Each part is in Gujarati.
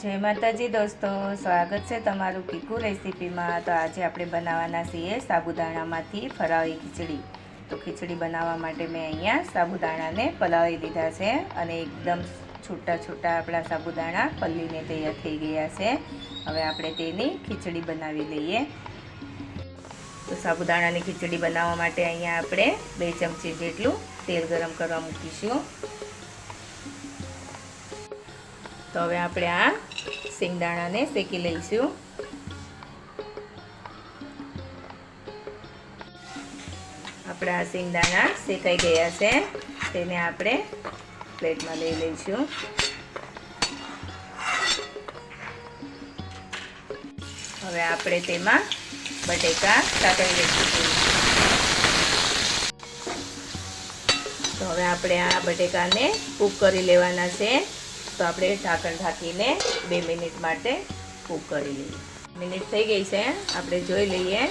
जय माताजी दोस्तों, स्वागत है तमारू कीकू रेसिपी में। तो आज આપણે બનાવવાના છીએ સાબુદાણામાંથી ફરાળી ખીચડી। તો ખીચડી બનાવવા માટે મેં અહીંયા સાબુદાણાને પલાળી લીધા છે અને એકદમ છૂટા છૂટા આપણા સાબુદાણા પલ્લીને તૈયાર થઈ ગયા છે। હવે આપણે તેની ખીચડી બનાવી લઈએ। તો સાબુદાણાની ખીચડી બનાવવા માટે અહીંયા આપણે 2 ચમચી જેટલું તેલ ગરમ કરવા મૂકીશું। तो हवे आपणे आ सींगदाणा ने शेकी लईशुं। आपणा सींगदाणा शेकाई गया छे, तेने आपणे प्लेट में लई लईशुं। हवे आपणे तेमां बटेका सातळी लईशुं। तो हवे आपणे आ बटेकाने कूक करी लेवाना छे। तो આપણે ઢાંકણ ઢાંકીને 2 મિનિટ માટે કૂક કરી લઈએ। મિનિટ થઈ ગઈ છે, આપણે જોઈ લઈએ।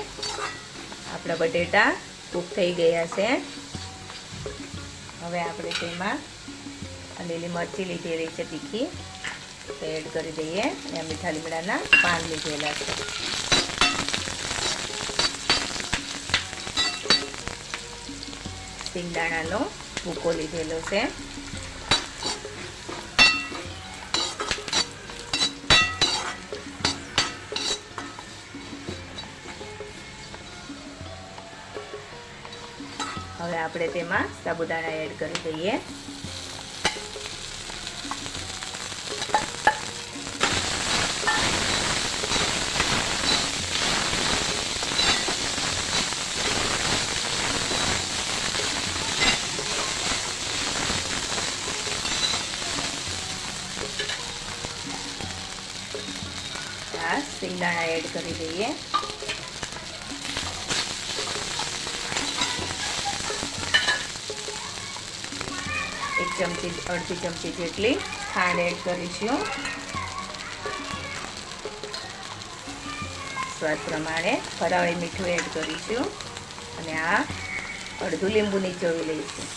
આપણા બટેટા કૂક થઈ ગયા છે। હવે આપણે તેમાં લીલી મરચી લીધેલી છે તીખી, તે એડ કરી દઈએ અને મીઠા લીમડાના પાન લીધેલા છે। સિંગદાણાનો ભૂકો લીધેલો છે। હવે આપણે તેમાં સાબુદાણા એડ કરી દઈએ। આ સિંગદાણા એડ કરી દઈએ। एक चमची अर्धी चमची जेटली खांड एड करीशुं। स्वाद प्रमाणे फराળી मीठું एड करीशुं અને આ અડધું લીંબુ નીચોવી લઈશું।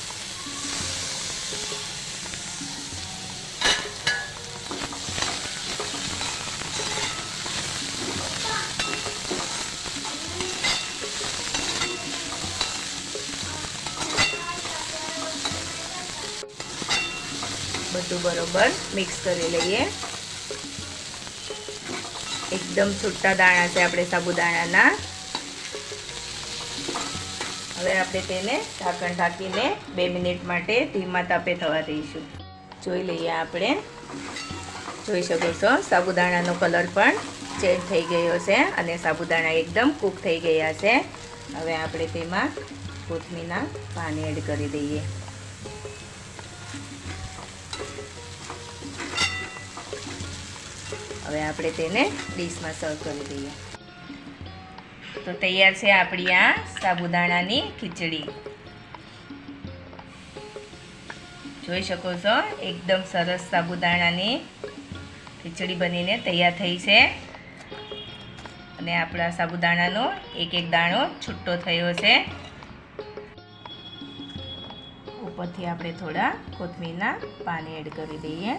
બધું બરોબર મિક્સ કરી લઈએ। એકદમ છૂટા દાણા છે આપણે સાબુદાણાના। હવે આપણે તેને ઢાંકણ ઢાંકીને 2 મિનિટ માટે ધીમા તાપે થવા દઈશું। જોઈ લઈએ। આપણે જોઈ શકો છો સાબુદાણાનો કલર પણ ચેન્જ થઈ ગયો છે અને સાબુદાણા એકદમ કૂક થઈ ગયા છે। હવે આપણે તેમાં કોથમીરના પાન એડ કરી દઈએ। હવે આપણે તેને ડીશમાં સર્વ કરી દઈએ। તો તૈયાર છે આપણી આ સાબુદાણાની ખીચડી। જોઈ શકો છો એકદમ સરસ સાબુદાણાની ખીચડી બનીને તૈયાર થઈ છે અને આપણા સાબુદાણાનો એક એક દાણો છૂટો થયો છે। ઉપરથી આપણે થોડા કોથમીરના પાન એડ કરી દઈએ।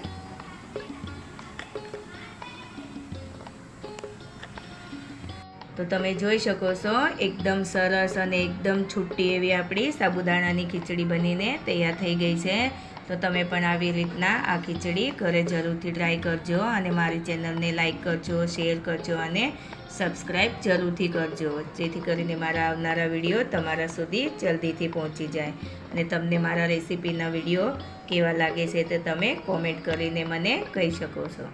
तो તમે જોઈ શકો છો એકદમ સરસ અને એકદમ છૂટી એવી આપણી સાબુદાણાની ખીચડી બનીને તૈયાર થઈ ગઈ છે। તો તમે પણ આવી રીતના આ ખીચડી ઘરે જરૂરથી ટ્રાય કરજો અને મારી ચેનલને લાઈક કરજો, શેર કરજો અને સબસ્ક્રાઈબ જરૂરથી કરજો, જેથી કરીને મારા આવનારા વિડીયો તમારા સુધી જલ્દીથી પહોંચી જાય। અને તમને મારા રેસિપીના વિડીયો કેવા લાગે છે તે તમે કોમેન્ટ કરીને મને કહી શકો છો।